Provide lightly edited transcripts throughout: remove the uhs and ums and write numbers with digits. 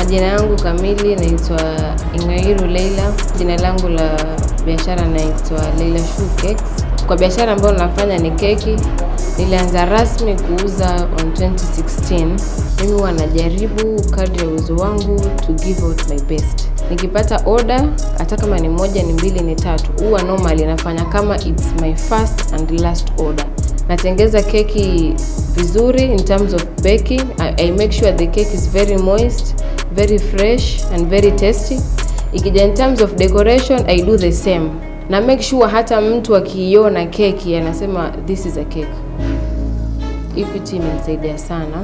Majina yangu kamili naitwa Ingairu Leila. Jina langu la biashara naitwa Leila Shoe Cakes. Kwa biashara ambayo nafanya ni keki. Nilianza rasmi kuuza on 2016. Mimi huwa najaribu kadri ya uwezo wangu to give out my best. Nikipata order, hata kama ni moja, ni mbili, ni tatu, huwa normally nafanya kama it's my first and last order. Natengeza keki vizuri in terms of baking. I make sure the cake is very moist, very fresh and very tasty. Ikija in terms of decoration, I do the same. Na make sure hata mtu akiiona keki anasema this is a cake. Equity imenisaidia sana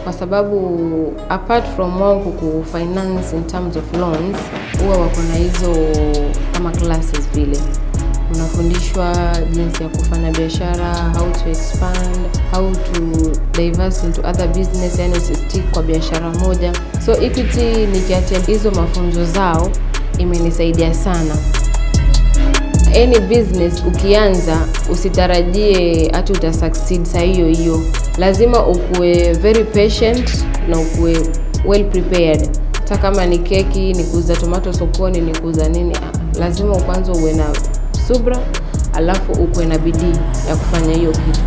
kwa sababu apart from wao kufinance in terms of loans, huwa wako na hizo kama classes vile. Unafundishwa jinsi ya kufanya biashara, how to expand, how to diverse into other business, yani usistick kwa biashara moja. So Equity nikiattend hizo mafunzo zao imenisaidia sana. Any business ukianza usitarajie ati utasucceed saa hiyo. Lazima ukue very patient na ukue well prepared. Hata kama ni keki, ni kuuza tomato sokoni, ni kuuza nini, lazima kwanza uwe na subra, alafu ukue na bidii ya kufanya hiyo kitu.